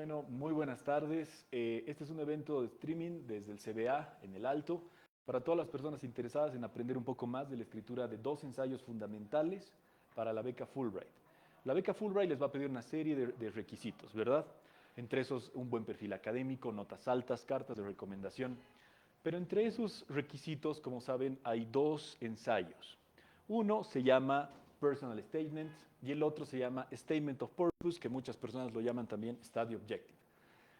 Bueno, muy buenas tardes. Este es un evento de streaming desde el CBA en el Alto para todas las personas interesadas en aprender un poco más de la escritura de dos ensayos fundamentales para la beca Fulbright. La beca Fulbright les va a pedir una serie de requisitos, ¿verdad? Entre esos, un buen perfil académico, notas altas, cartas de recomendación. Pero entre esos requisitos, como saben, hay dos ensayos. Uno se llama Personal Statement y el otro se llama Statement of Purpose, que muchas personas lo llaman también Study Objective.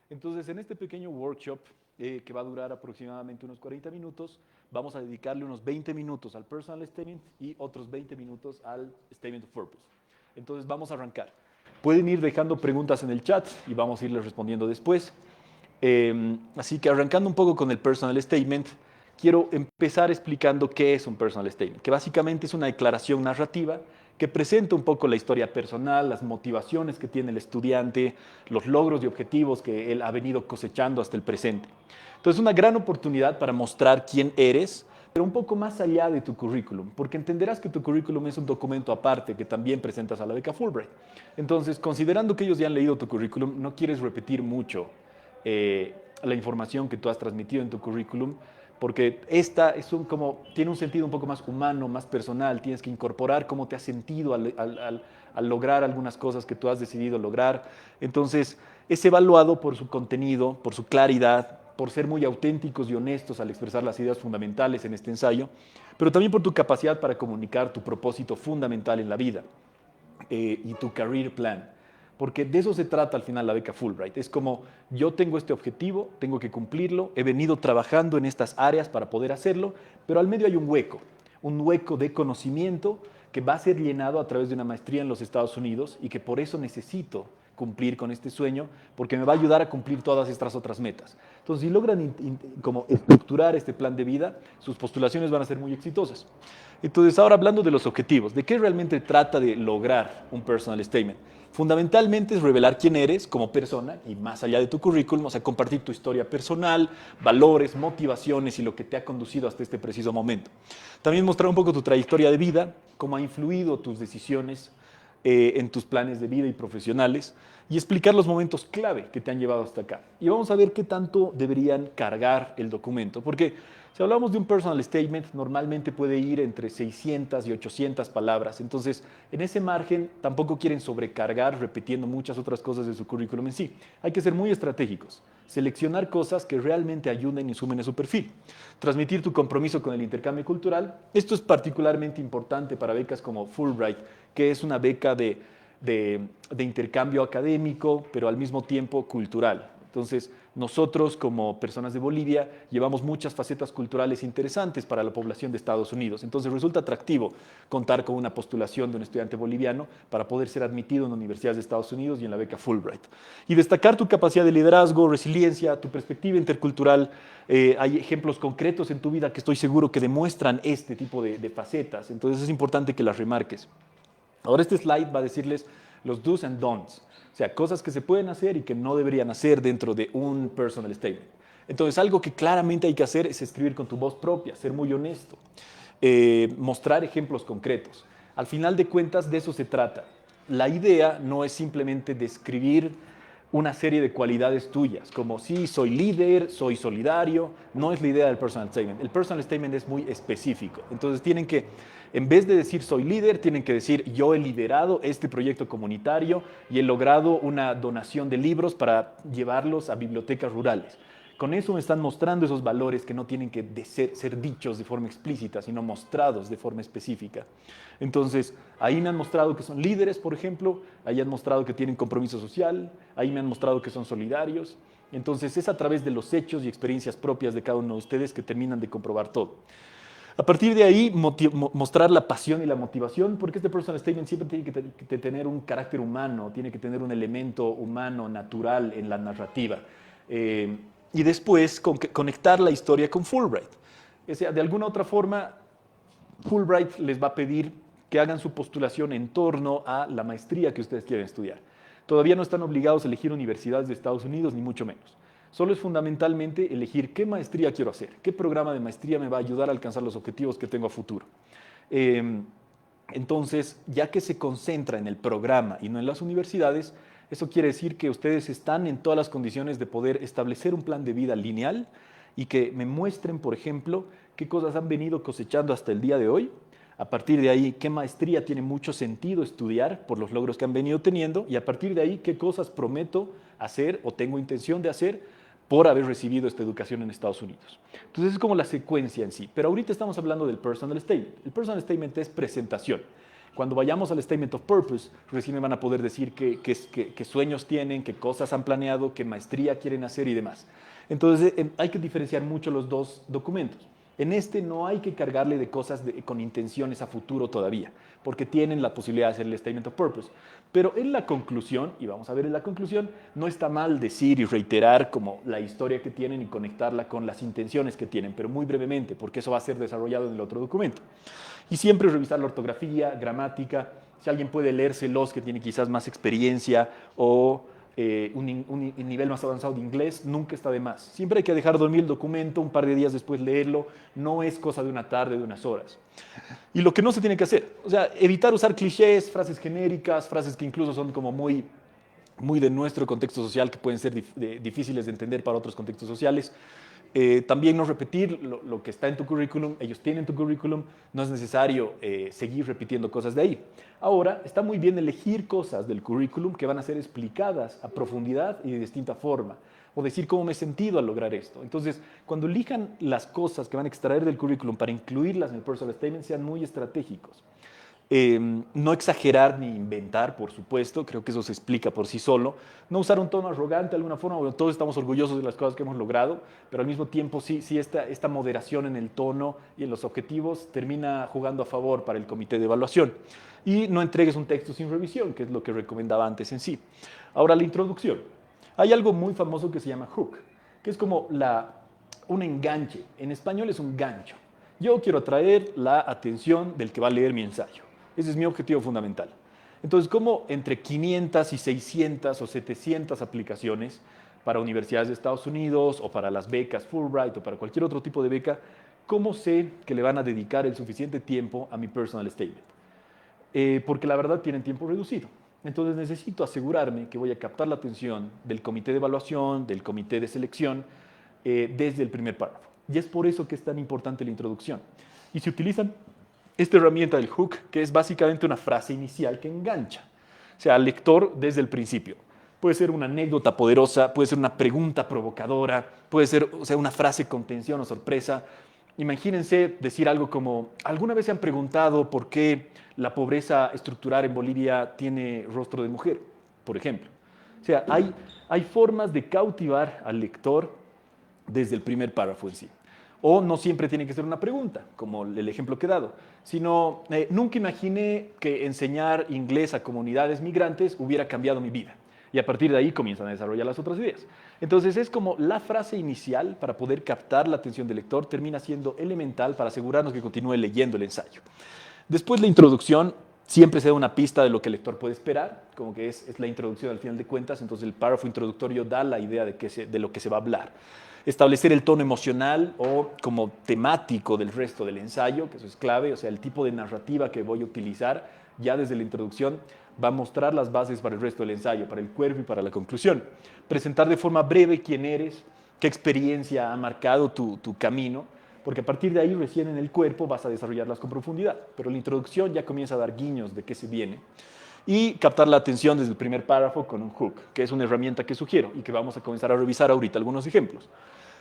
Entonces, en este pequeño workshop, que va a durar aproximadamente unos 40 minutos, vamos a dedicarle unos 20 minutos al Personal Statement y otros 20 minutos al Statement of Purpose. Entonces, vamos a arrancar. Pueden ir dejando preguntas en el chat y vamos a irles respondiendo después. Así que arrancando un poco con el Personal Statement, quiero empezar explicando qué es un Personal Statement, que básicamente es una declaración narrativa que presenta un poco la historia personal, las motivaciones que tiene el estudiante, los logros y objetivos que él ha venido cosechando hasta el presente. Entonces, es una gran oportunidad para mostrar quién eres, pero un poco más allá de tu currículum, porque entenderás que tu currículum es un documento aparte que también presentas a la beca Fulbright. Entonces, considerando que ellos ya han leído tu currículum, no quieres repetir mucho la información que tú has transmitido en tu currículum, porque esta tiene un sentido un poco más humano, más personal. Tienes que incorporar cómo te has sentido al lograr algunas cosas que tú has decidido lograr. Entonces, es evaluado por su contenido, por su claridad, por ser muy auténticos y honestos al expresar las ideas fundamentales en este ensayo, pero también por tu capacidad para comunicar tu propósito fundamental en la vida y tu career plan. Porque de eso se trata al final la beca Fulbright. Es como, yo tengo este objetivo, tengo que cumplirlo, he venido trabajando en estas áreas para poder hacerlo, pero al medio hay un hueco de conocimiento que va a ser llenado a través de una maestría en los Estados Unidos y que por eso necesito cumplir con este sueño, porque me va a ayudar a cumplir todas estas otras metas. Entonces, si logran como estructurar este plan de vida, sus postulaciones van a ser muy exitosas. Entonces, ahora hablando de los objetivos, ¿de qué realmente trata de lograr un personal statement? Fundamentalmente es revelar quién eres como persona y más allá de tu currículum, o sea, compartir tu historia personal, valores, motivaciones y lo que te ha conducido hasta este preciso momento. También mostrar un poco tu trayectoria de vida, cómo ha influido tus decisiones en tus planes de vida y profesionales y explicar los momentos clave que te han llevado hasta acá. Y vamos a ver qué tanto deberían cargar el documento, porque si hablamos de un personal statement, normalmente puede ir entre 600 y 800 palabras. Entonces, en ese margen tampoco quieren sobrecargar repitiendo muchas otras cosas de su currículum en sí. Hay que ser muy estratégicos, seleccionar cosas que realmente ayuden y sumen a su perfil. Transmitir tu compromiso con el intercambio cultural. Esto es particularmente importante para becas como Fulbright, que es una beca de intercambio académico, pero al mismo tiempo cultural. Entonces, nosotros como personas de Bolivia llevamos muchas facetas culturales interesantes para la población de Estados Unidos. Entonces, resulta atractivo contar con una postulación de un estudiante boliviano para poder ser admitido en universidades de Estados Unidos y en la beca Fulbright. Y destacar tu capacidad de liderazgo, resiliencia, tu perspectiva intercultural. Hay ejemplos concretos en tu vida que estoy seguro que demuestran este tipo de facetas. Entonces, es importante que las remarques. Ahora este slide va a decirles los do's and don'ts, o sea, cosas que se pueden hacer y que no deberían hacer dentro de un personal statement. Entonces, algo que claramente hay que hacer es escribir con tu voz propia, ser muy honesto, mostrar ejemplos concretos. Al final de cuentas, de eso se trata. La idea no es simplemente describir una serie de cualidades tuyas, como sí, soy líder, soy solidario, no es la idea del personal statement. El personal statement es muy específico, entonces tienen que, en vez de decir soy líder, tienen que decir yo he liderado este proyecto comunitario y he logrado una donación de libros para llevarlos a bibliotecas rurales. Con eso me están mostrando esos valores que no tienen que ser dichos de forma explícita, sino mostrados de forma específica. Entonces, ahí me han mostrado que son líderes, por ejemplo, ahí han mostrado que tienen compromiso social, ahí me han mostrado que son solidarios. Entonces, es a través de los hechos y experiencias propias de cada uno de ustedes que terminan de comprobar todo. A partir de ahí, mostrar la pasión y la motivación, porque este personal statement siempre tiene que tener un carácter humano, tiene que tener un elemento humano, natural en la narrativa. Y después conectar la historia con Fulbright. O sea, de alguna otra forma, Fulbright les va a pedir que hagan su postulación en torno a la maestría que ustedes quieren estudiar. Todavía no están obligados a elegir universidades de Estados Unidos, ni mucho menos. Solo es fundamentalmente elegir qué maestría quiero hacer, qué programa de maestría me va a ayudar a alcanzar los objetivos que tengo a futuro. Entonces, ya que se concentra en el programa y no en las universidades, Eso quiere decir que ustedes están en todas las condiciones de poder establecer un plan de vida lineal y que me muestren, por ejemplo, qué cosas han venido cosechando hasta el día de hoy. A partir de ahí, qué maestría tiene mucho sentido estudiar por los logros que han venido teniendo y a partir de ahí, qué cosas prometo hacer o tengo intención de hacer por haber recibido esta educación en Estados Unidos. Entonces es como la secuencia en sí. Pero ahorita estamos hablando del personal statement. El personal statement es presentación. Cuando vayamos al statement of purpose, recién me van a poder decir qué sueños tienen, qué cosas han planeado, qué maestría quieren hacer y demás. Entonces hay que diferenciar mucho los dos documentos. En este no hay que cargarle de cosas con intenciones a futuro todavía, porque tienen la posibilidad de hacer el statement of purpose. Pero en la conclusión, y vamos a ver en la conclusión, no está mal decir y reiterar como la historia que tienen y conectarla con las intenciones que tienen, pero muy brevemente, porque eso va a ser desarrollado en el otro documento. Y siempre revisar la ortografía, gramática, si alguien puede leérselos que tiene quizás más experiencia o un nivel más avanzado de inglés, nunca está de más. Siempre hay que dejar dormir el documento, un par de días después leerlo, no es cosa de una tarde, de unas horas. Y lo que no se tiene que hacer, o sea, evitar usar clichés, frases genéricas, frases que incluso son como muy de nuestro contexto social, que pueden ser difíciles de entender para otros contextos sociales. También no repetir lo que está en tu currículum, ellos tienen tu currículum, no es necesario seguir repitiendo cosas de ahí. Ahora, está muy bien elegir cosas del currículum que van a ser explicadas a profundidad y de distinta forma, o decir cómo me he sentido al lograr esto. Entonces, cuando elijan las cosas que van a extraer del currículum para incluirlas en el personal statement, sean muy estratégicos. No exagerar ni inventar, por supuesto, creo que eso se explica por sí solo. No usar un tono arrogante de alguna forma, bueno, todos estamos orgullosos de las cosas que hemos logrado, pero al mismo tiempo sí esta moderación en el tono y en los objetivos termina jugando a favor para el comité de evaluación. Y no entregues un texto sin revisión, que es lo que recomendaba antes en sí. Ahora, la introducción. Hay algo muy famoso que se llama hook, que es como un enganche. En español es un gancho. Yo quiero atraer la atención del que va a leer mi ensayo. Ese es mi objetivo fundamental. Entonces, ¿cómo entre 500 y 600 o 700 aplicaciones para universidades de Estados Unidos o para las becas Fulbright o para cualquier otro tipo de beca, cómo sé que le van a dedicar el suficiente tiempo a mi personal statement? Porque la verdad tienen tiempo reducido. Entonces necesito asegurarme que voy a captar la atención del comité de evaluación, del comité de selección, desde el primer párrafo. Y es por eso que es tan importante la introducción. Y se utilizan esta herramienta del hook, que es básicamente una frase inicial que engancha. O sea, al lector desde el principio. Puede ser una anécdota poderosa, puede ser una pregunta provocadora, puede ser, o sea, una frase con tensión o sorpresa. Imagínense decir algo como, ¿alguna vez se han preguntado por qué la pobreza estructural en Bolivia tiene rostro de mujer? Por ejemplo. O sea, hay formas de cautivar al lector desde el primer párrafo en sí. O no siempre tiene que ser una pregunta, como el ejemplo que he dado, sino nunca imaginé que enseñar inglés a comunidades migrantes hubiera cambiado mi vida. Y a partir de ahí comienzan a desarrollar las otras ideas. Entonces es como la frase inicial para poder captar la atención del lector termina siendo elemental para asegurarnos que continúe leyendo el ensayo. Después la introducción siempre se da una pista de lo que el lector puede esperar, como que es la introducción al final de cuentas, entonces el párrafo introductorio da la idea de lo que se va a hablar. Establecer el tono emocional o como temático del resto del ensayo, que eso es clave, o sea, el tipo de narrativa que voy a utilizar ya desde la introducción va a mostrar las bases para el resto del ensayo, para el cuerpo y para la conclusión. Presentar de forma breve quién eres, qué experiencia ha marcado tu camino, porque a partir de ahí recién en el cuerpo vas a desarrollarlas con profundidad, pero la introducción ya comienza a dar guiños de qué se viene. Y captar la atención desde el primer párrafo con un hook, que es una herramienta que sugiero y que vamos a comenzar a revisar ahorita algunos ejemplos.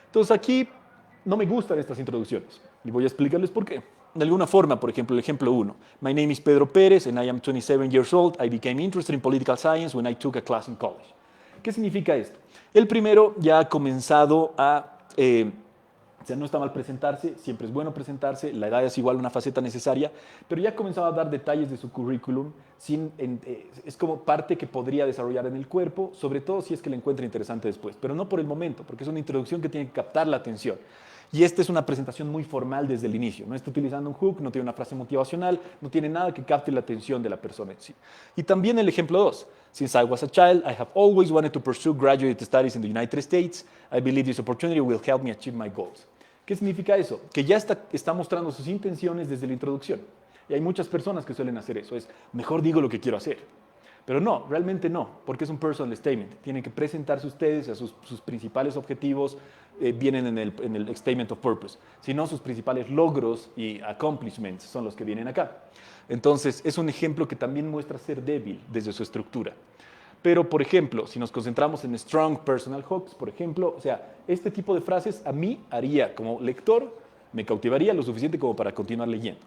Entonces aquí no me gustan estas introducciones y voy a explicarles por qué. De alguna forma, por ejemplo, el ejemplo 1. My name is Pedro Pérez and I am 27 years old. I became interested in political science when I took a class in college. ¿Qué significa esto? El primero ya ha comenzado o sea, no está mal presentarse, siempre es bueno presentarse, la edad es igual una faceta necesaria, pero ya ha comenzado a dar detalles de su currículum, es como parte que podría desarrollar en el cuerpo, sobre todo si es que le encuentra interesante después, pero no por el momento, porque es una introducción que tiene que captar la atención. Y esta es una presentación muy formal desde el inicio, no está utilizando un hook, no tiene una frase motivacional, no tiene nada que capte la atención de la persona en sí. Y también el ejemplo 2. Since I was a child, I have always wanted to pursue graduate studies in the United States. I believe this opportunity will help me achieve my goals. ¿Qué significa eso? Que ya está mostrando sus intenciones desde la introducción. Y hay muchas personas que suelen hacer eso. Es, mejor digo lo que quiero hacer. Pero no, realmente no, porque es un personal statement. Tienen que presentarse ustedes a sus principales objetivos, vienen en el statement of purpose. Si no, sus principales logros y accomplishments son los que vienen acá. Entonces, es un ejemplo que también muestra ser débil desde su estructura. Pero, por ejemplo, si nos concentramos en strong personal hooks, por ejemplo, o sea, este tipo de frases a mí haría, como lector, me cautivaría lo suficiente como para continuar leyendo.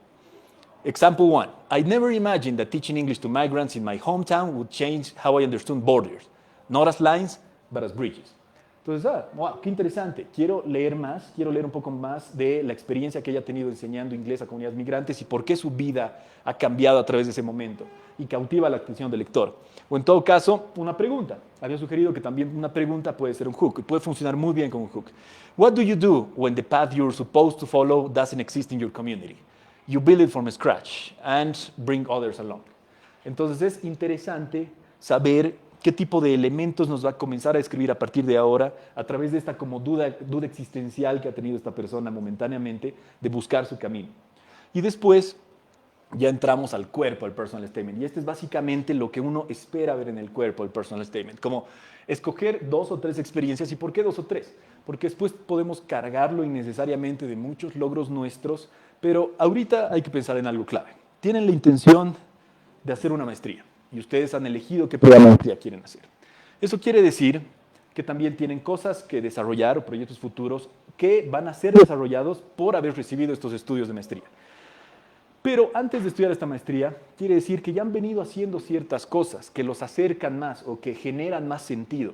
Example 1. I never imagined that teaching English to migrants in my hometown would change how I understood borders, not as lines, but as bridges. Entonces, wow, qué interesante. Quiero leer más, quiero leer un poco más de la experiencia que ella ha tenido enseñando inglés a comunidades migrantes y por qué su vida ha cambiado a través de ese momento y cautiva la atención del lector. O en todo caso, una pregunta. Había sugerido que también una pregunta puede ser un hook y puede funcionar muy bien como un hook. What do you do when the path you're supposed to follow doesn't exist in your community? You build it from scratch and bring others along. Entonces es interesante saber qué tipo de elementos nos va a comenzar a escribir a partir de ahora a través de esta como duda existencial que ha tenido esta persona momentáneamente de buscar su camino. Y después ya entramos al cuerpo, al personal statement. Y este es básicamente lo que uno espera ver en el cuerpo, el personal statement. Como escoger 2 o 3 experiencias. ¿Y por qué 2 o 3? Porque después podemos cargarlo innecesariamente de muchos logros nuestros, pero ahorita hay que pensar en algo clave. Tienen la intención de hacer una maestría y ustedes han elegido qué maestría quieren hacer. Eso quiere decir que también tienen cosas que desarrollar o proyectos futuros que van a ser desarrollados por haber recibido estos estudios de maestría. Pero antes de estudiar esta maestría, quiere decir que ya han venido haciendo ciertas cosas que los acercan más o que generan más sentido.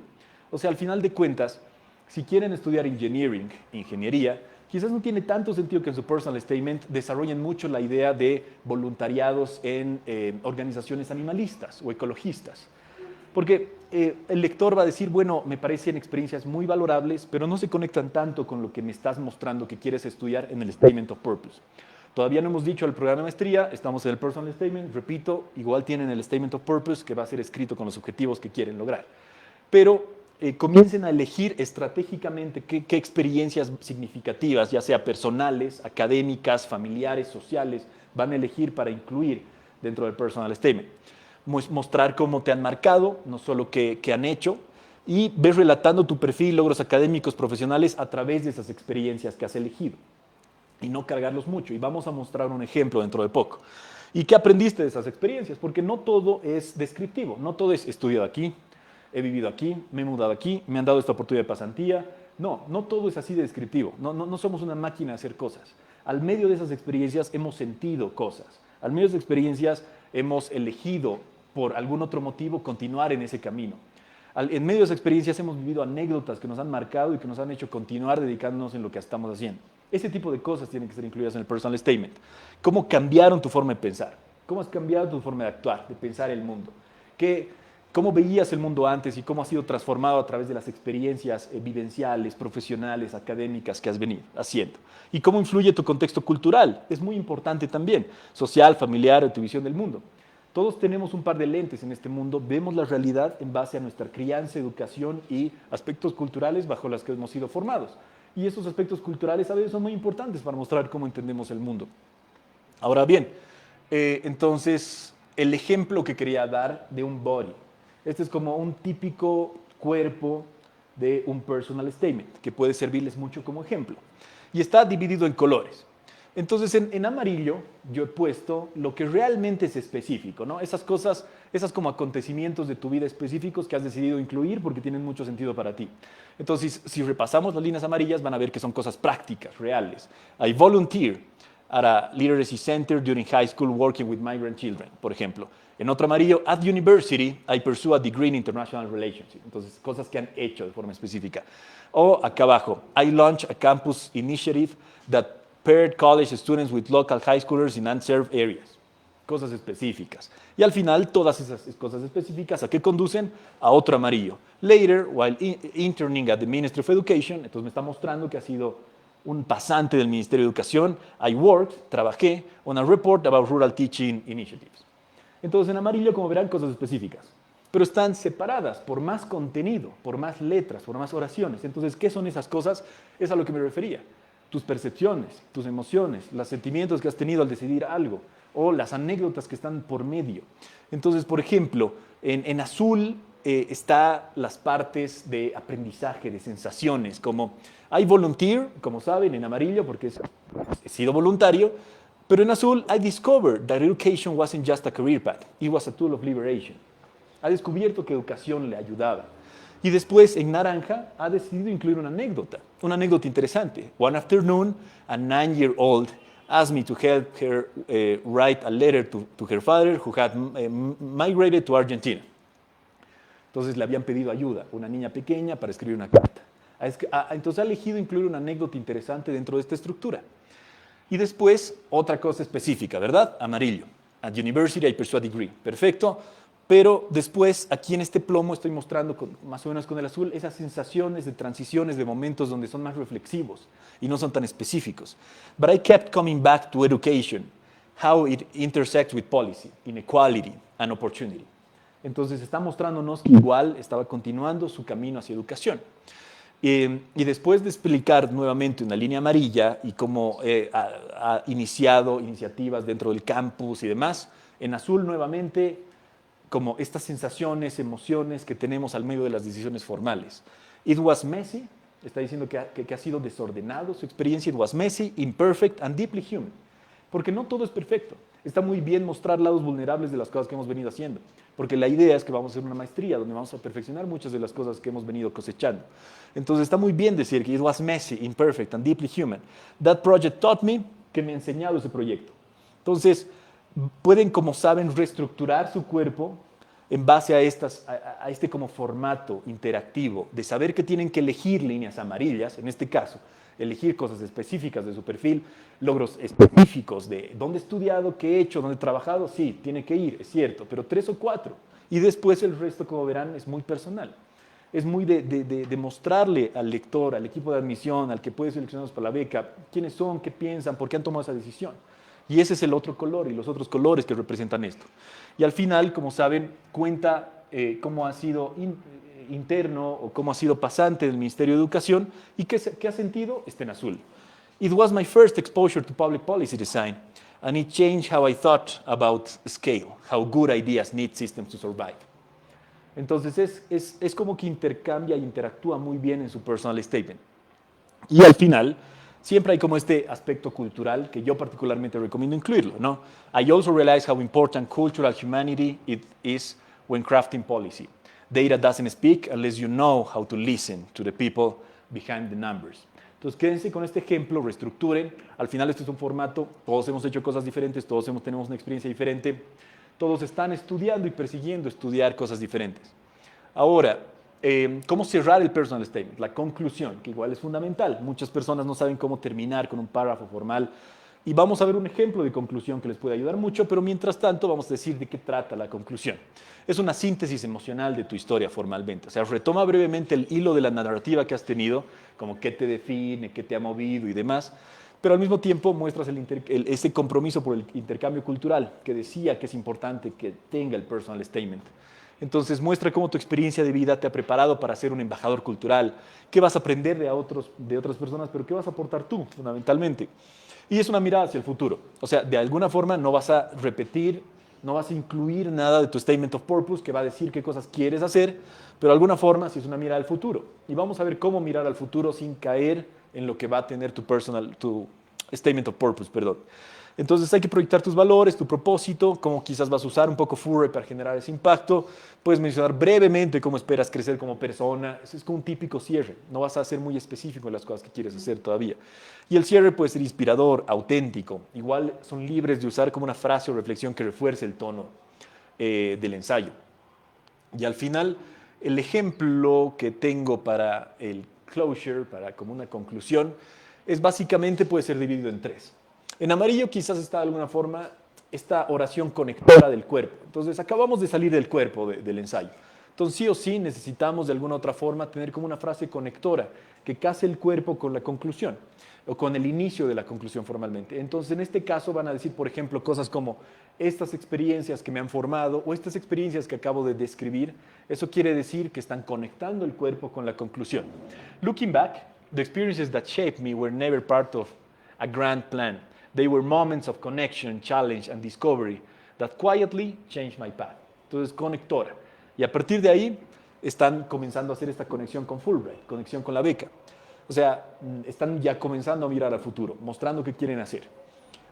O sea, al final de cuentas, si quieren estudiar ingeniería, quizás no tiene tanto sentido que en su personal statement desarrollen mucho la idea de voluntariados en organizaciones animalistas o ecologistas. Porque el lector va a decir, bueno, me parecen experiencias muy valorables, pero no se conectan tanto con lo que me estás mostrando que quieres estudiar en el statement of purpose. Todavía no hemos dicho el programa de maestría, estamos en el personal statement, repito, igual tienen el statement of purpose que va a ser escrito con los objetivos que quieren lograr. Pero comiencen a elegir estratégicamente qué experiencias significativas, ya sea personales, académicas, familiares, sociales, van a elegir para incluir dentro del personal statement. Mostrar cómo te han marcado, no solo qué han hecho, y ves relatando tu perfil, logros académicos, profesionales a través de esas experiencias que has elegido. Y no cargarlos mucho. Y vamos a mostrar un ejemplo dentro de poco. ¿Y qué aprendiste de esas experiencias? Porque no todo es descriptivo, no todo es estudiado aquí, he vivido aquí, me he mudado aquí, me han dado esta oportunidad de pasantía. No, no todo es así de descriptivo. No somos una máquina de hacer cosas. Al medio de esas experiencias hemos sentido cosas. Al medio de esas experiencias hemos elegido, por algún otro motivo, continuar en ese camino. En medio de esas experiencias hemos vivido anécdotas que nos han marcado y que nos han hecho continuar dedicándonos en lo que estamos haciendo. Ese tipo de cosas tienen que ser incluidas en el personal statement. ¿Cómo cambiaron tu forma de pensar? ¿Cómo has cambiado tu forma de actuar, de pensar el mundo? ¿Cómo veías el mundo antes y cómo ha sido transformado a través de las experiencias vivenciales, profesionales, académicas que has venido haciendo? ¿Y cómo influye tu contexto cultural? Es muy importante también, social, familiar, tu visión del mundo. Todos tenemos un par de lentes en este mundo, vemos la realidad en base a nuestra crianza, educación y aspectos culturales bajo los que hemos sido formados. Y esos aspectos culturales a veces son muy importantes para mostrar cómo entendemos el mundo. Ahora bien, entonces, el ejemplo que quería dar de un body. Este es como un típico cuerpo de un personal statement, que puede servirles mucho como ejemplo. Y está dividido en colores. Entonces, en amarillo yo he puesto lo que realmente es específico, ¿no? Esas cosas, esas como acontecimientos de tu vida específicos que has decidido incluir porque tienen mucho sentido para ti. Entonces, si repasamos las líneas amarillas, van a ver que son cosas prácticas, reales. I volunteer at a literacy center during high school working with migrant children, por ejemplo. En otro amarillo, at university, I pursue a degree in international relations. Entonces, cosas que han hecho de forma específica. O acá abajo, I launch a campus initiative that paired college students with local high schoolers in unserved areas. Cosas específicas. Y al final, todas esas cosas específicas, ¿a qué conducen? A otro amarillo. Later, while interning at the Ministry of Education, entonces me está mostrando que ha sido un pasante del Ministerio de Educación. I worked, trabajé, on a report about rural teaching initiatives. Entonces, en amarillo, como verán, cosas específicas. Pero están separadas por más contenido, por más letras, por más oraciones. Entonces, ¿qué son esas cosas? Es a lo que me refería. Tus percepciones, tus emociones, los sentimientos que has tenido al decidir algo o las anécdotas que están por medio. Entonces, por ejemplo, En azul están las partes de aprendizaje, de sensaciones, como I volunteer, como saben, en amarillo, porque he sido voluntario, pero en azul, I discovered that education wasn't just a career path, it was a tool of liberation. Ha descubierto que educación le ayudaba. Y después, en naranja, ha decidido incluir una anécdota interesante. One afternoon, a 9-year-old asked me to help her write a letter to her father who had migrated to Argentina. Entonces le habían pedido ayuda, una niña pequeña, para escribir una carta. Entonces ha elegido incluir una anécdota interesante dentro de esta estructura. Y después, otra cosa específica, ¿verdad? Amarillo. At university I pursue a degree. Perfecto. Pero después, aquí en este plomo, estoy mostrando más o menos con el azul esas sensaciones de transiciones, de momentos donde son más reflexivos y no son tan específicos. But I kept coming back to education, how it intersects with policy, inequality, and opportunity. Entonces está mostrándonos que igual estaba continuando su camino hacia educación. Y después de explicar nuevamente una línea amarilla y cómo ha iniciado iniciativas dentro del campus y demás, en azul nuevamente como estas sensaciones, emociones que tenemos al medio de las decisiones formales. It was messy, está diciendo que ha sido desordenado su experiencia. It was messy, imperfect and deeply human. Porque no todo es perfecto. Está muy bien mostrar lados vulnerables de las cosas que hemos venido haciendo. Porque la idea es que vamos a hacer una maestría donde vamos a perfeccionar muchas de las cosas que hemos venido cosechando. Entonces está muy bien decir que it was messy, imperfect and deeply human. That project taught me, que me ha enseñado ese proyecto. Entonces pueden, como saben, reestructurar su cuerpo en base a este como formato interactivo de saber que tienen que elegir líneas amarillas, en este caso, elegir cosas específicas de su perfil, logros específicos de dónde he estudiado, qué he hecho, dónde he trabajado. Sí, tiene que ir, es cierto, pero 3 o 4. Y después el resto, como verán, es muy personal. Es muy de mostrarle al lector, al equipo de admisión, al que puede seleccionarlos para la beca, quiénes son, qué piensan, por qué han tomado esa decisión. Y ese es el otro color y los otros colores que representan esto. Y al final, como saben, cuenta cómo ha sido interno o cómo ha sido pasante del Ministerio de Educación y qué ha sentido. Está en azul. It was my first exposure to public policy design, and it changed how I thought about scale, how good ideas need systems to survive. Entonces es como que intercambia e interactúa muy bien en su personal statement. Y al final, siempre hay como este aspecto cultural que yo particularmente recomiendo incluirlo, ¿no? I also realize how important cultural humanity it is when crafting policy. Data doesn't speak unless you know how to listen to the people behind the numbers. Entonces, quédense con este ejemplo, reestructuren. Al final, esto es un formato, todos hemos hecho cosas diferentes, todos tenemos una experiencia diferente, todos están estudiando y persiguiendo estudiar cosas diferentes. Ahora, ¿cómo cerrar el personal statement? La conclusión, que igual es fundamental. Muchas personas no saben cómo terminar con un párrafo formal. Y vamos a ver un ejemplo de conclusión que les puede ayudar mucho, pero mientras tanto vamos a decir de qué trata la conclusión. Es una síntesis emocional de tu historia formalmente. O sea, retoma brevemente el hilo de la narrativa que has tenido, como qué te define, qué te ha movido y demás, pero al mismo tiempo muestras ese compromiso por el intercambio cultural que decía que es importante que tenga el personal statement. Entonces muestra cómo tu experiencia de vida te ha preparado para ser un embajador cultural, qué vas a aprender de otras personas, pero qué vas a aportar tú, fundamentalmente. Y es una mirada hacia el futuro. O sea, de alguna forma no vas a repetir, no vas a incluir nada de tu statement of purpose que va a decir qué cosas quieres hacer, pero de alguna forma sí es una mirada al futuro. Y vamos a ver cómo mirar al futuro sin caer en lo que va a tener tu statement of purpose, perdón. Entonces hay que proyectar tus valores, tu propósito, cómo quizás vas a usar un poco Furry para generar ese impacto. Puedes mencionar brevemente cómo esperas crecer como persona. Eso es como un típico cierre. No vas a ser muy específico en las cosas que quieres hacer todavía. Y el cierre puede ser inspirador, auténtico. Igual son libres de usar como una frase o reflexión que refuerce el tono del ensayo. Y al final, el ejemplo que tengo para el closure, para como una conclusión, es básicamente puede ser dividido en 3. En amarillo quizás está de alguna forma esta oración conectora del cuerpo. Entonces acabamos de salir del cuerpo del ensayo. Entonces sí o sí necesitamos de alguna otra forma tener como una frase conectora que case el cuerpo con la conclusión o con el inicio de la conclusión formalmente. Entonces en este caso van a decir, por ejemplo, cosas como estas experiencias que me han formado o estas experiencias que acabo de describir. Eso quiere decir que están conectando el cuerpo con la conclusión. Looking back, the experiences that shaped me were never part of a grand plan. They were moments of connection, challenge and discovery that quietly changed my path. Entonces, conectora. Y a partir de ahí están comenzando a hacer esta conexión con Fulbright, conexión con la beca. O sea, están ya comenzando a mirar al futuro, mostrando qué quieren hacer.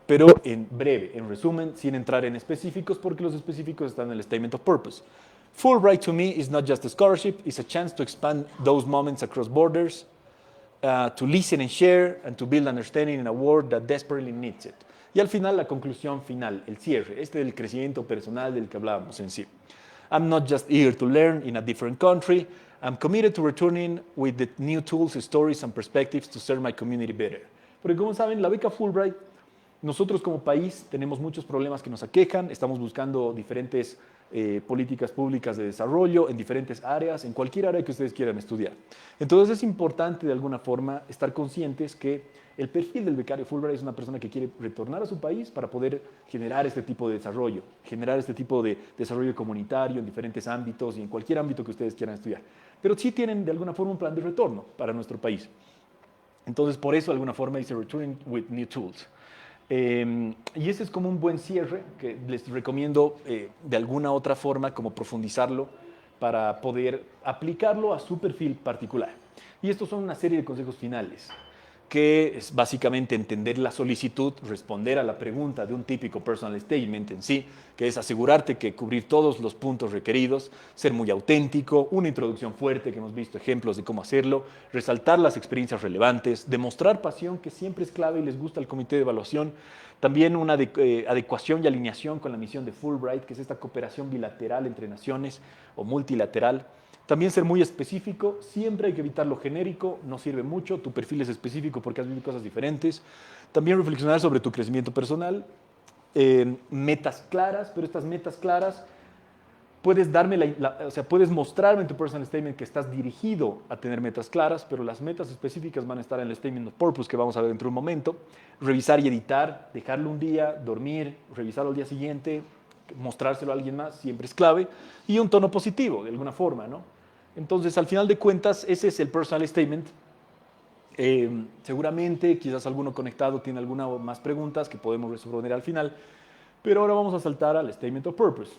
Pero en breve, en resumen, sin entrar en específicos, porque los específicos están en el Statement of Purpose. Fulbright to me is not just a scholarship, it's a chance to expand those moments across borders, to listen and share, and to build understanding in a world that desperately needs it. Y al final, la conclusión final, el cierre, del crecimiento personal del que hablábamos en sí. I'm not just eager to learn in a different country, I'm committed to returning with the new tools, stories, and perspectives to serve my community better. Porque como saben, la beca Fulbright, nosotros como país tenemos muchos problemas que nos aquejan, estamos buscando diferentes políticas públicas de desarrollo en diferentes áreas, en cualquier área que ustedes quieran estudiar. Entonces es importante de alguna forma estar conscientes que el perfil del becario Fulbright es una persona que quiere retornar a su país para poder generar este tipo de desarrollo, generar este tipo de desarrollo comunitario en diferentes ámbitos y en cualquier ámbito que ustedes quieran estudiar. Pero sí tienen de alguna forma un plan de retorno para nuestro país. Entonces por eso de alguna forma dice Returning with New Tools. Y ese es como un buen cierre que les recomiendo de alguna otra forma como profundizarlo para poder aplicarlo a su perfil particular. Y estos son una serie de consejos finales, que es básicamente entender la solicitud, responder a la pregunta de un típico personal statement en sí, que es asegurarte que cubrir todos los puntos requeridos, ser muy auténtico, una introducción fuerte, que hemos visto ejemplos de cómo hacerlo, resaltar las experiencias relevantes, demostrar pasión, que siempre es clave y les gusta al comité de evaluación, también una adecuación y alineación con la misión de Fulbright, que es esta cooperación bilateral entre naciones o multilateral. También ser muy específico, siempre hay que evitar lo genérico, no sirve mucho, tu perfil es específico porque has vivido cosas diferentes. También reflexionar sobre tu crecimiento personal, metas claras, pero estas metas claras puedes puedes mostrarme en tu personal statement que estás dirigido a tener metas claras, pero las metas específicas van a estar en el Statement of Purpose que vamos a ver dentro de un momento. Revisar y editar, dejarlo un día, dormir, revisarlo al día siguiente, mostrárselo a alguien más, siempre es clave. Y un tono positivo, de alguna forma, ¿no? Entonces, al final de cuentas, ese es el personal statement. Seguramente, quizás alguno conectado tiene alguna o más preguntas que podemos responder al final, pero ahora vamos a saltar al Statement of Purpose,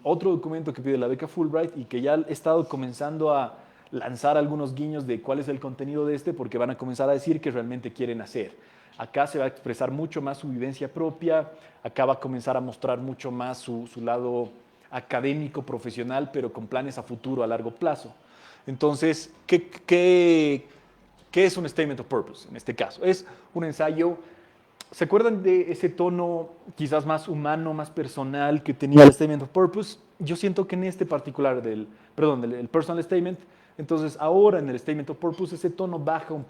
otro documento que pide la beca Fulbright y que ya he estado comenzando a lanzar algunos guiños de cuál es el contenido de porque van a comenzar a decir qué realmente quieren hacer. Acá se va a expresar mucho más su vivencia propia, acá va a comenzar a mostrar mucho más su lado académico, profesional, pero con planes a futuro, a largo plazo. Entonces, ¿qué es un Statement of Purpose en este caso? Es un ensayo. ¿Se acuerdan de ese tono quizás más humano, más personal que tenía el Statement of Purpose? Yo siento que en este particular del Personal Statement, entonces ahora en el Statement of Purpose ese tono baja un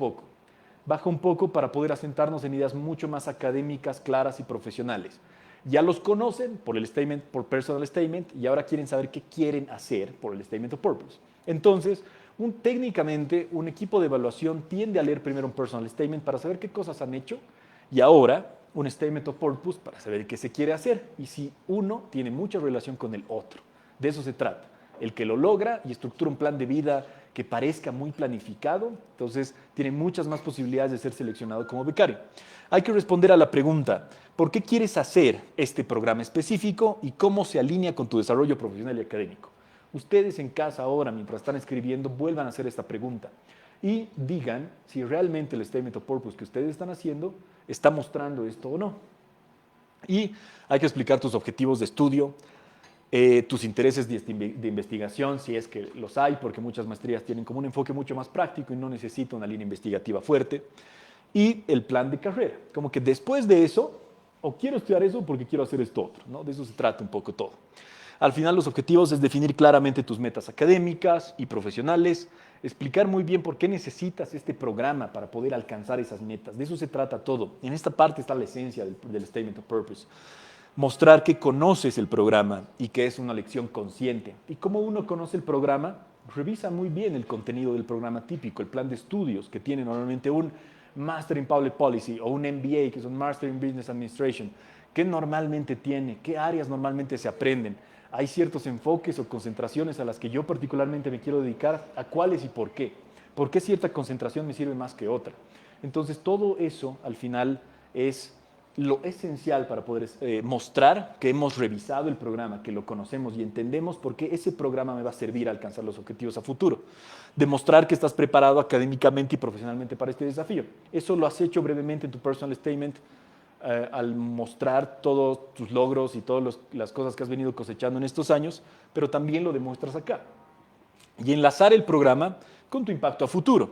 poco para poder asentarnos en ideas mucho más académicas, claras y profesionales. Ya los conocen por Personal Statement y ahora quieren saber qué quieren hacer por el Statement of Purpose. Entonces, técnicamente, un equipo de evaluación tiende a leer primero un Personal Statement para saber qué cosas han hecho y ahora un Statement of Purpose para saber qué se quiere hacer y si uno tiene mucha relación con el otro. De eso se trata. El que lo logra y estructura un plan de vida que parezca muy planificado, entonces tiene muchas más posibilidades de ser seleccionado como becario. Hay que responder a la pregunta, ¿por qué quieres hacer este programa específico y cómo se alinea con tu desarrollo profesional y académico? Ustedes en casa ahora, mientras están escribiendo, vuelvan a hacer esta pregunta y digan si realmente el Statement of Purpose que ustedes están haciendo está mostrando esto o no. Y hay que explicar tus objetivos de estudio, tus intereses de investigación, si es que los hay, porque muchas maestrías tienen como un enfoque mucho más práctico y no necesita una línea investigativa fuerte, y el plan de carrera, como que después de eso, o quiero estudiar eso porque quiero hacer esto otro, ¿no? De eso se trata un poco todo. Al final los objetivos es definir claramente tus metas académicas y profesionales, explicar muy bien por qué necesitas este programa para poder alcanzar esas metas. De eso se trata todo. En esta parte está la esencia del Statement of Purpose. Mostrar que conoces el programa y que es una lección consciente. Y como uno conoce el programa, revisa muy bien el contenido del programa típico, el plan de estudios que tiene normalmente un Master in Public Policy o un MBA, que es un Master in Business Administration. ¿Qué normalmente tiene? ¿Qué áreas normalmente se aprenden? Hay ciertos enfoques o concentraciones a las que yo particularmente me quiero dedicar, ¿a cuáles y por qué? ¿Por qué cierta concentración me sirve más que otra? Entonces todo eso al final es lo esencial para poder mostrar que hemos revisado el programa, que lo conocemos y entendemos por qué ese programa me va a servir a alcanzar los objetivos a futuro. Demostrar que estás preparado académicamente y profesionalmente para este desafío. Eso lo has hecho brevemente en tu personal statement al mostrar todos tus logros y todas las cosas que has venido cosechando en estos años, pero también lo demuestras acá. Y enlazar el programa con tu impacto a futuro.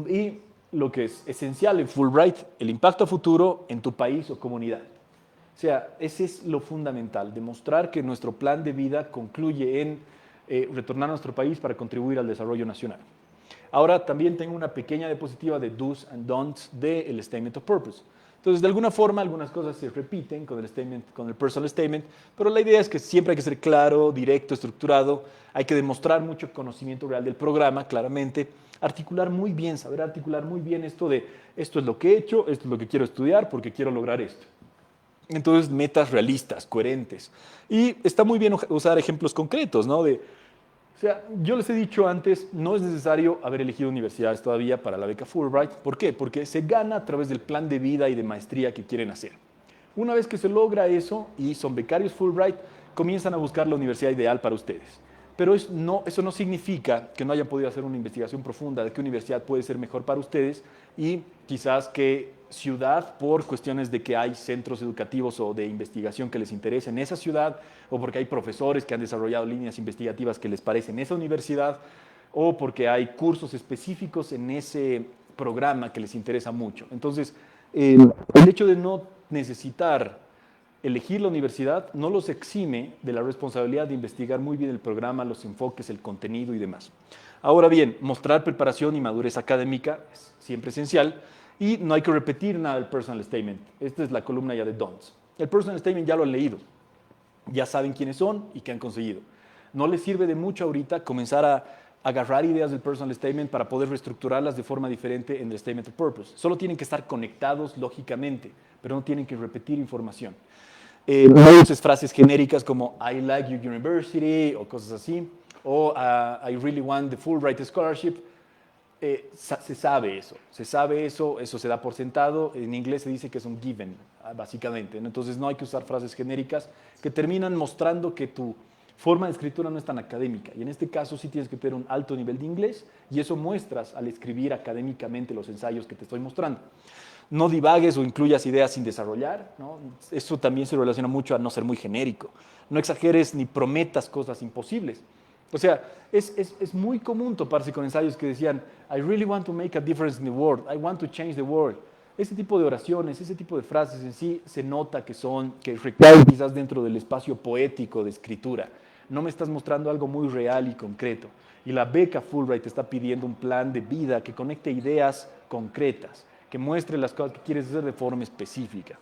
Y lo que es esencial en Fulbright, el impacto a futuro en tu país o comunidad. O sea, ese es lo fundamental, demostrar que nuestro plan de vida concluye en retornar a nuestro país para contribuir al desarrollo nacional. Ahora también tengo una pequeña diapositiva de do's and don'ts del Statement of Purpose. Entonces, de alguna forma, algunas cosas se repiten con el personal statement, pero la idea es que siempre hay que ser claro, directo, estructurado, hay que demostrar mucho conocimiento real del programa, claramente, articular muy bien, saber articular muy bien esto de esto es lo que he hecho, esto es lo que quiero estudiar porque quiero lograr esto. Entonces, metas realistas, coherentes. Y está muy bien usar ejemplos concretos, ¿no? O sea, yo les he dicho antes, no es necesario haber elegido universidades todavía para la beca Fulbright. ¿Por qué? Porque se gana a través del plan de vida y de maestría que quieren hacer. Una vez que se logra eso y son becarios Fulbright, comienzan a buscar la universidad ideal para ustedes. Pero eso no significa que no hayan podido hacer una investigación profunda de qué universidad puede ser mejor para ustedes y quizás qué ciudad, por cuestiones de que hay centros educativos o de investigación que les interesa en esa ciudad, o porque hay profesores que han desarrollado líneas investigativas que les parecen en esa universidad, o porque hay cursos específicos en ese programa que les interesa mucho. Entonces, el hecho de no necesitar elegir la universidad no los exime de la responsabilidad de investigar muy bien el programa, los enfoques, el contenido y demás. Ahora bien, mostrar preparación y madurez académica es siempre esencial y no hay que repetir nada del personal statement. Esta es la columna ya de don'ts. El personal statement ya lo han leído, ya saben quiénes son y qué han conseguido. No les sirve de mucho ahorita comenzar a agarrar ideas del personal statement para poder reestructurarlas de forma diferente en el statement of purpose. Solo tienen que estar conectados lógicamente, pero no tienen que repetir información. No uses frases genéricas como I like your university o cosas así, o I really want the Fulbright scholarship. Se sabe eso, eso se da por sentado. En inglés se dice que es un given, básicamente. Entonces no hay que usar frases genéricas que terminan mostrando que tu forma de escritura no es tan académica. Y en este caso sí tienes que tener un alto nivel de inglés y eso muestras al escribir académicamente los ensayos que te estoy mostrando. No divagues o incluyas ideas sin desarrollar, ¿no? Eso también se relaciona mucho a no ser muy genérico. No exageres ni prometas cosas imposibles. O sea, es muy común toparse con ensayos que decían, I really want to make a difference in the world, I want to change the world. Ese tipo de oraciones, ese tipo de frases en sí se nota que recaen quizás dentro del espacio poético de escritura. No me estás mostrando algo muy real y concreto. Y la beca Fulbright te está pidiendo un plan de vida que conecte ideas concretas, que muestre las cosas que quieres hacer de forma específica.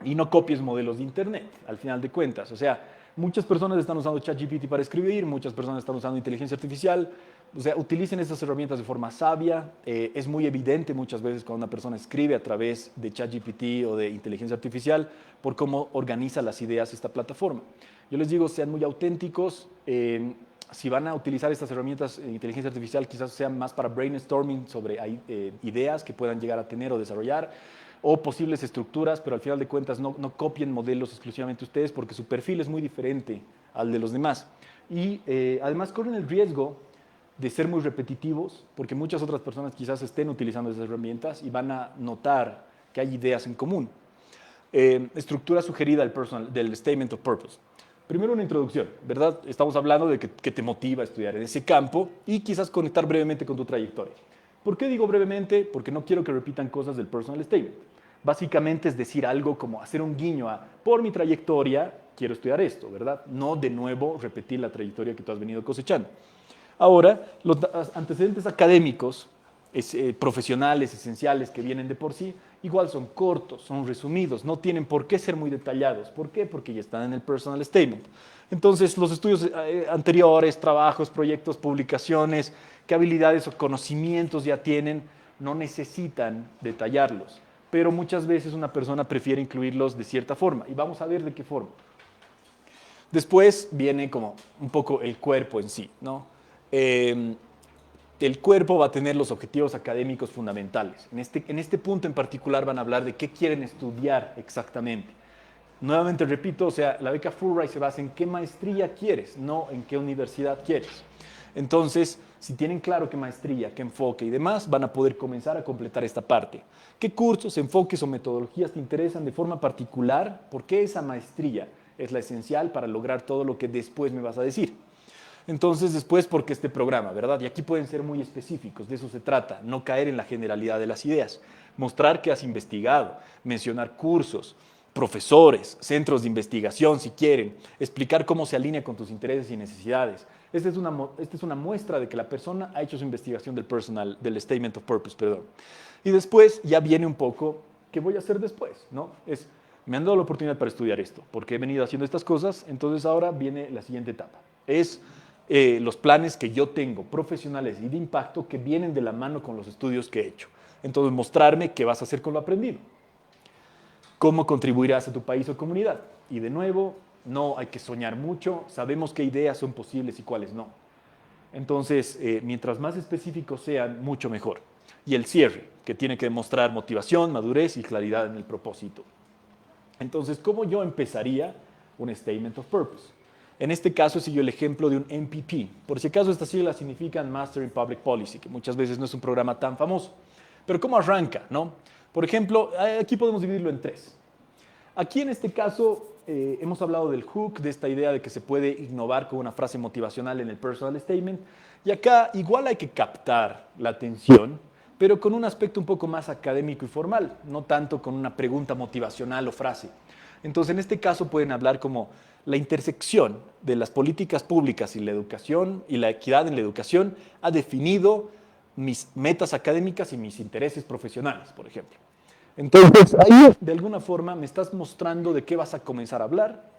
Y no copies modelos de internet, al final de cuentas. O sea, muchas personas están usando ChatGPT para escribir, muchas personas están usando inteligencia artificial. O sea, utilicen estas herramientas de forma sabia. Es muy evidente muchas veces cuando una persona escribe a través de ChatGPT o de inteligencia artificial por cómo organiza las ideas esta plataforma. Yo les digo, sean muy auténticos. Si van a utilizar estas herramientas de inteligencia artificial, quizás sean más para brainstorming sobre ideas que puedan llegar a tener o desarrollar, o posibles estructuras, pero al final de cuentas no copien modelos exclusivamente ustedes porque su perfil es muy diferente al de los demás. Y además corren el riesgo de ser muy repetitivos, porque muchas otras personas quizás estén utilizando esas herramientas y van a notar que hay ideas en común. Estructura sugerida del Statement of Purpose. Primero una introducción, ¿verdad? Estamos hablando de que te motiva a estudiar en ese campo y quizás conectar brevemente con tu trayectoria. ¿Por qué digo brevemente? Porque no quiero que repitan cosas del personal statement. Básicamente es decir algo como hacer un guiño a, por mi trayectoria, quiero estudiar esto, ¿verdad? No de nuevo repetir la trayectoria que tú has venido cosechando. Ahora, los antecedentes académicos, profesionales, esenciales, que vienen de por sí, igual son cortos, son resumidos, no tienen por qué ser muy detallados. ¿Por qué? Porque ya están en el personal statement. Entonces, los estudios anteriores, trabajos, proyectos, publicaciones, qué habilidades o conocimientos ya tienen, no necesitan detallarlos. Pero muchas veces una persona prefiere incluirlos de cierta forma. Y vamos a ver de qué forma. Después viene como un poco el cuerpo en sí, ¿no? el cuerpo va a tener los objetivos académicos fundamentales. En este punto en particular van a hablar de qué quieren estudiar exactamente. Nuevamente repito, o sea, la beca Fulbright se basa en qué maestría quieres, no en qué universidad quieres. Entonces, si tienen claro qué maestría, qué enfoque y demás, van a poder comenzar a completar esta parte. ¿Qué cursos, enfoques o metodologías te interesan de forma particular? ¿Por qué esa maestría es la esencial para lograr todo lo que después me vas a decir? Entonces, después, ¿por qué este programa, verdad? Y aquí pueden ser muy específicos, de eso se trata, no caer en la generalidad de las ideas. Mostrar que has investigado, mencionar cursos, profesores, centros de investigación, si quieren, explicar cómo se alinea con tus intereses y necesidades. Esta es una muestra de que la persona ha hecho su investigación del Statement of Purpose, perdón. Y después ya viene un poco, ¿qué voy a hacer después? ¿No? Me han dado la oportunidad para estudiar esto, porque he venido haciendo estas cosas, entonces ahora viene la siguiente etapa. Es los planes que yo tengo, profesionales y de impacto, que vienen de la mano con los estudios que he hecho. Entonces, mostrarme qué vas a hacer con lo aprendido. ¿Cómo contribuirás a tu país o comunidad? Y de nuevo, no hay que soñar mucho, sabemos qué ideas son posibles y cuáles no. Entonces, mientras más específicos sean, mucho mejor. Y el cierre, que tiene que demostrar motivación, madurez y claridad en el propósito. Entonces, ¿cómo yo empezaría un Statement of Purpose? En este caso, sigo el ejemplo de un MPP. Por si acaso, estas siglas significan Master in Public Policy, que muchas veces no es un programa tan famoso. Pero ¿cómo arranca, no? Por ejemplo, aquí podemos dividirlo en 3. Aquí en este caso hemos hablado del hook, de esta idea de que se puede innovar con una frase motivacional en el personal statement. Y acá igual hay que captar la atención, pero con un aspecto un poco más académico y formal, no tanto con una pregunta motivacional o frase. Entonces, en este caso pueden hablar como la intersección de las políticas públicas y la educación y la equidad en la educación ha definido mis metas académicas y mis intereses profesionales, por ejemplo. Entonces, ahí de alguna forma me estás mostrando de qué vas a comenzar a hablar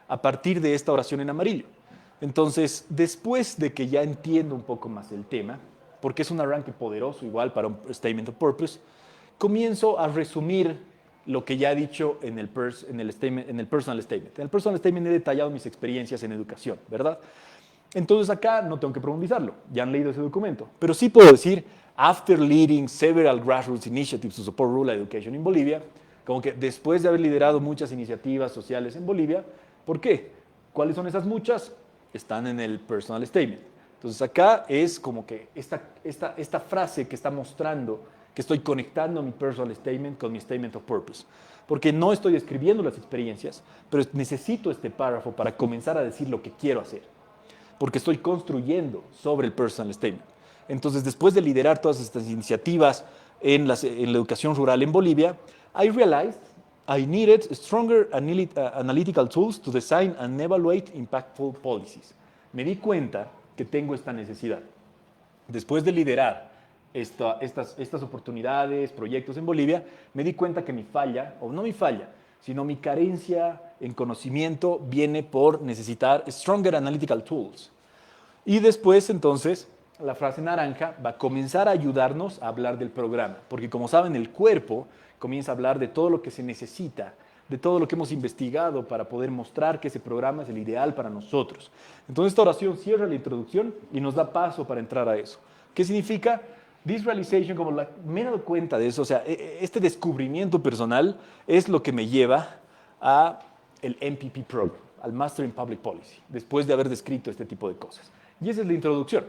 a partir de esta oración en amarillo. Entonces, después de que ya entiendo un poco más el tema, porque es un arranque poderoso igual para un Statement of Purpose, comienzo a resumir lo que ya he dicho en el Personal Statement. En el Personal Statement he detallado mis experiencias en educación, ¿verdad? Entonces acá no tengo que profundizarlo, ya han leído ese documento, pero sí puedo decir, after leading several grassroots initiatives to support rural education in Bolivia, como que después de haber liderado muchas iniciativas sociales en Bolivia, ¿por qué? ¿Cuáles son esas muchas? Están en el Personal Statement. Entonces acá es como que esta frase que está mostrando que estoy conectando mi Personal Statement con mi Statement of Purpose. Porque no estoy escribiendo las experiencias, pero necesito este párrafo para comenzar a decir lo que quiero hacer. Porque estoy construyendo sobre el Personal Statement. Entonces, después de liderar todas estas iniciativas en la educación rural en Bolivia, I realized I needed stronger analytical tools to design and evaluate impactful policies. Me di cuenta que tengo esta necesidad. Después de liderar estas oportunidades, proyectos en Bolivia, me di cuenta que mi falla, o no mi falla, sino mi carencia en conocimiento viene por necesitar stronger analytical tools. Y después, entonces, la frase naranja va a comenzar a ayudarnos a hablar del programa, porque como saben, el cuerpo comienza a hablar de todo lo que se necesita, de todo lo que hemos investigado para poder mostrar que ese programa es el ideal para nosotros. Entonces, esta oración cierra la introducción y nos da paso para entrar a eso. ¿Qué significa? This realization, me he dado cuenta de eso, o sea, este descubrimiento personal es lo que me lleva a el MPP Program, al Master in Public Policy, después de haber descrito este tipo de cosas. Y esa es la introducción.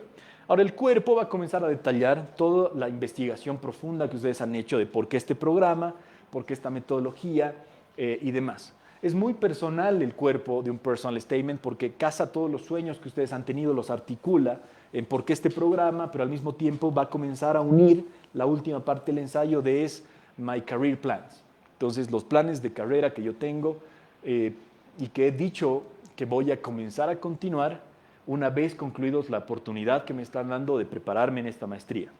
Ahora, el cuerpo va a comenzar a detallar toda la investigación profunda que ustedes han hecho de por qué este programa, por qué esta metodología y demás. Es muy personal el cuerpo de un personal statement porque casa todos los sueños que ustedes han tenido, los articula en por qué este programa, pero al mismo tiempo va a comenzar a unir la última parte del ensayo de es My Career Plans. Entonces, los planes de carrera que yo tengo y que he dicho que voy a comenzar a continuar una vez concluidos la oportunidad que me están dando de prepararme en esta maestría.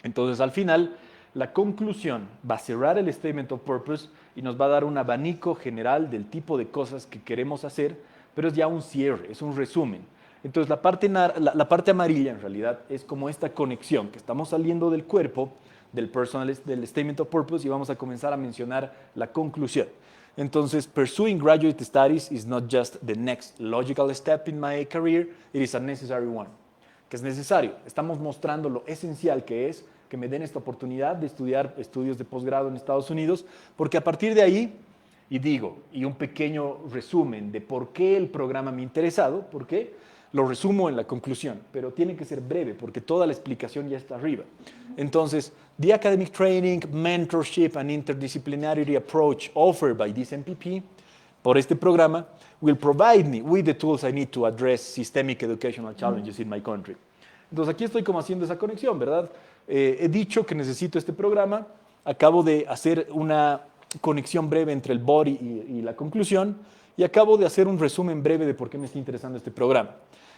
Entonces, al final, la conclusión va a cerrar el Statement of Purpose y nos va a dar un abanico general del tipo de cosas que queremos hacer, pero es ya un cierre, es un resumen. Entonces, la parte amarilla, en realidad, es como esta conexión, que estamos saliendo del cuerpo, del Statement of Purpose, y vamos a comenzar a mencionar la conclusión. Entonces, pursuing graduate studies is not just the next logical step in my career, it is a necessary one. que es necesario. Estamos mostrando lo esencial que es que me den esta oportunidad de estudiar estudios de posgrado en Estados Unidos, porque a partir de ahí, y un pequeño resumen de por qué el programa me ha interesado, por qué, lo resumo en la conclusión, pero tiene que ser breve porque toda la explicación ya está arriba. Entonces, the academic training, mentorship and interdisciplinarity approach offered by this MPP por este programa will provide me with the tools I need to address systemic educational challenges in my country. Entonces, aquí estoy como haciendo esa conexión, ¿verdad? He dicho que necesito este programa, acabo de hacer una conexión breve entre el body y la conclusión, y acabo de hacer un resumen breve de por qué me está interesando este programa.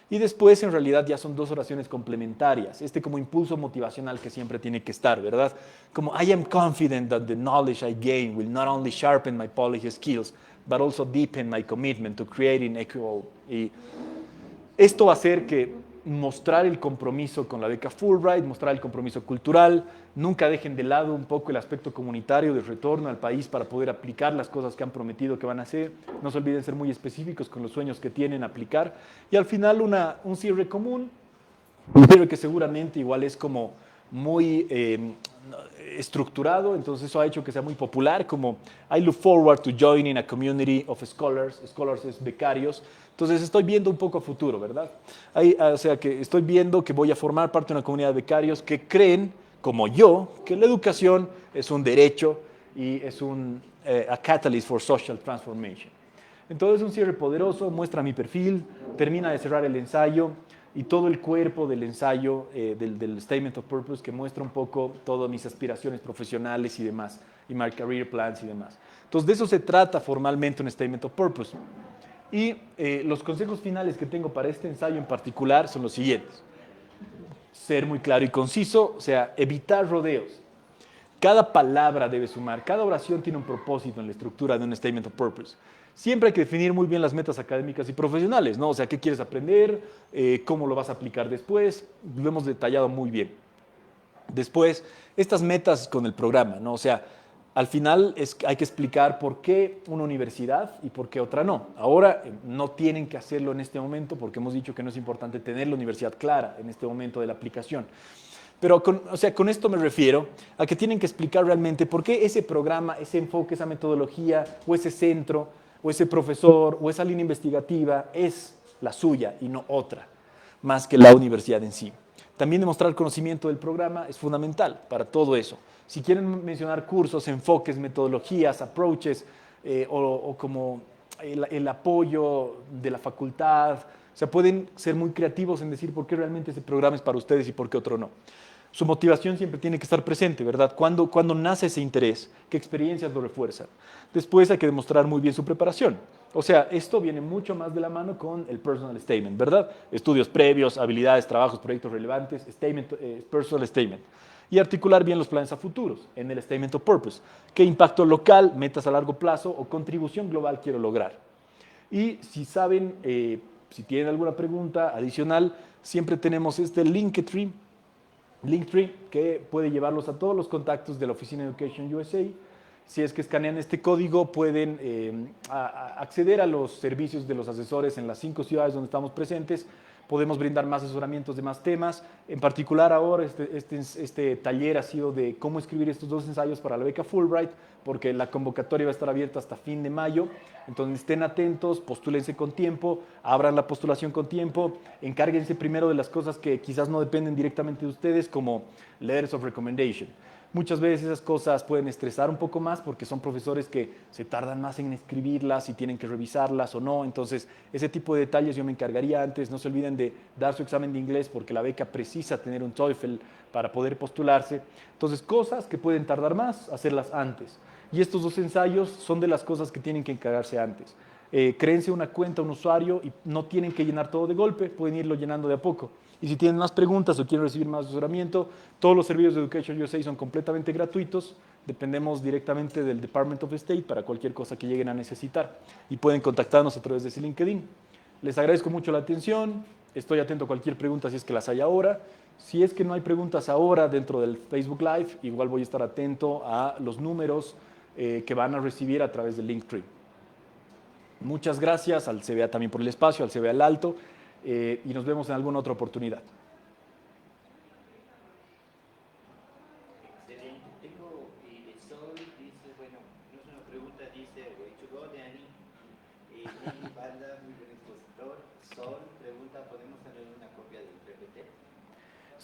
Y después, en realidad, ya son dos oraciones complementarias, como impulso motivacional que siempre tiene que estar, ¿verdad? Como, I am confident that the knowledge I gain will not only sharpen my policy skills, but also deepen my commitment to creating equitable. Y esto va a hacer que mostrar el compromiso con la beca Fulbright, mostrar el compromiso cultural, nunca dejen de lado un poco el aspecto comunitario de retorno al país para poder aplicar las cosas que han prometido que van a hacer, no se olviden ser muy específicos con los sueños que tienen aplicar, y al final un cierre común, pero que seguramente igual es como muy estructurado, entonces eso ha hecho que sea muy popular, como I look forward to joining a community of scholars, scholars es becarios, entonces estoy viendo un poco a futuro, ¿verdad? O sea que estoy viendo que voy a formar parte de una comunidad de becarios que creen, como yo, que la educación es un derecho y es a catalyst for social transformation. Entonces un cierre poderoso, muestra mi perfil, termina de cerrar el ensayo, y todo el cuerpo del ensayo, del Statement of Purpose, que muestra un poco todas mis aspiraciones profesionales y demás, y my career plans y demás. Entonces, de eso se trata formalmente un Statement of Purpose. Y los consejos finales que tengo para este ensayo en particular son los siguientes. Ser muy claro y conciso, o sea, evitar rodeos. Cada palabra debe sumar, cada oración tiene un propósito en la estructura de un Statement of Purpose. Siempre hay que definir muy bien las metas académicas y profesionales, ¿no? O sea, qué quieres aprender, cómo lo vas a aplicar después, lo hemos detallado muy bien. Después, estas metas con el programa, ¿no? O sea, al final hay que explicar por qué una universidad y por qué otra no. Ahora no tienen que hacerlo en este momento porque hemos dicho que no es importante tener la universidad clara en este momento de la aplicación. Pero con esto me refiero a que tienen que explicar realmente por qué ese programa, ese enfoque, esa metodología o ese centro o ese profesor o esa línea investigativa es la suya y no otra, más que la universidad en sí. También demostrar conocimiento del programa es fundamental para todo eso. Si quieren mencionar cursos, enfoques, metodologías, approaches o como el apoyo de la facultad, o sea, pueden ser muy creativos en decir por qué realmente ese programa es para ustedes y por qué otro no. Su motivación siempre tiene que estar presente, ¿verdad? ¿Cuándo nace ese interés? ¿Qué experiencias lo refuerzan? Después hay que demostrar muy bien su preparación. O sea, esto viene mucho más de la mano con el personal statement, ¿verdad? Estudios previos, habilidades, trabajos, proyectos relevantes, personal statement. Y articular bien los planes a futuros en el statement of purpose. ¿Qué impacto local, metas a largo plazo o contribución global quiero lograr? Y si saben, si tienen alguna pregunta adicional, siempre tenemos este Linktree que puede llevarlos a todos los contactos de la Oficina de Education USA. Si es que escanean este código, pueden acceder a los servicios de los asesores en las 5 ciudades donde estamos presentes. Podemos brindar más asesoramientos de más temas. En particular ahora este taller ha sido de cómo escribir estos 2 ensayos para la beca Fulbright, porque la convocatoria va a estar abierta hasta fin de mayo. Entonces estén atentos, postúlense con tiempo, abran la postulación con tiempo, encárguense primero de las cosas que quizás no dependen directamente de ustedes, como letters of recommendation. Muchas veces esas cosas pueden estresar un poco más porque son profesores que se tardan más en escribirlas y tienen que revisarlas o no. Entonces, ese tipo de detalles yo me encargaría antes. No se olviden de dar su examen de inglés porque la beca precisa tener un TOEFL para poder postularse. Entonces, cosas que pueden tardar más, hacerlas antes. Y estos 2 ensayos son de las cosas que tienen que encargarse antes. Créense una cuenta, un usuario y no tienen que llenar todo de golpe, pueden irlo llenando de a poco. Y si tienen más preguntas o quieren recibir más asesoramiento, todos los servicios de Education USA son completamente gratuitos. Dependemos directamente del Department of State para cualquier cosa que lleguen a necesitar. Y pueden contactarnos a través de ese LinkedIn. Les agradezco mucho la atención. Estoy atento a cualquier pregunta si es que las hay ahora. Si es que no hay preguntas ahora dentro del Facebook Live, igual voy a estar atento a los números que van a recibir a través del Linktree. Muchas gracias al CBA también por el espacio, al CBA El Alto. Y nos vemos en alguna otra oportunidad.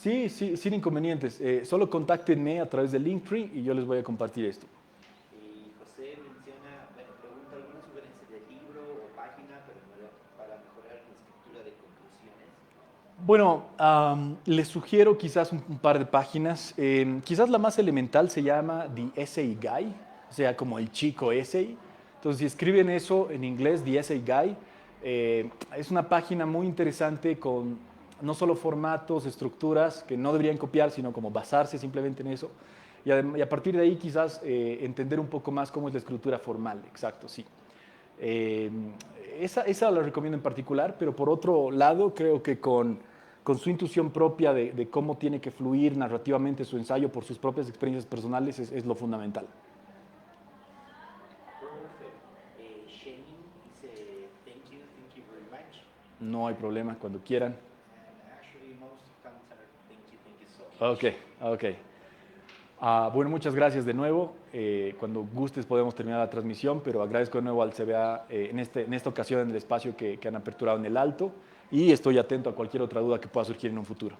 Sí, sí, sin inconvenientes. Solo contáctenme a través del Linktree y yo les voy a compartir esto. Y José menciona, bueno, pregunta alguna sugerencia de libro o página para mejorar la escritura de conclusiones. Bueno, les sugiero quizás un par de páginas. Quizás la más elemental se llama The Essay Guy, o sea, como el chico essay. Entonces, si escriben eso en inglés, The Essay Guy, es una página muy interesante con no solo formatos, estructuras que no deberían copiar, sino como basarse simplemente en eso. Y a partir de ahí quizás entender un poco más cómo es la escritura formal, exacto, sí. Eh, esa la recomiendo en particular, pero por otro lado, creo que con su intuición propia de cómo tiene que fluir narrativamente su ensayo por sus propias experiencias personales es lo fundamental. Perfect. Shane dice, thank you very much. No hay problema, cuando quieran. And actually most comments are thank you so Ok, much. ok. Bueno, muchas gracias de nuevo. Cuando gustes podemos terminar la transmisión, pero agradezco de nuevo al CBA en esta ocasión en el espacio que han aperturado en el Alto y estoy atento a cualquier otra duda que pueda surgir en un futuro.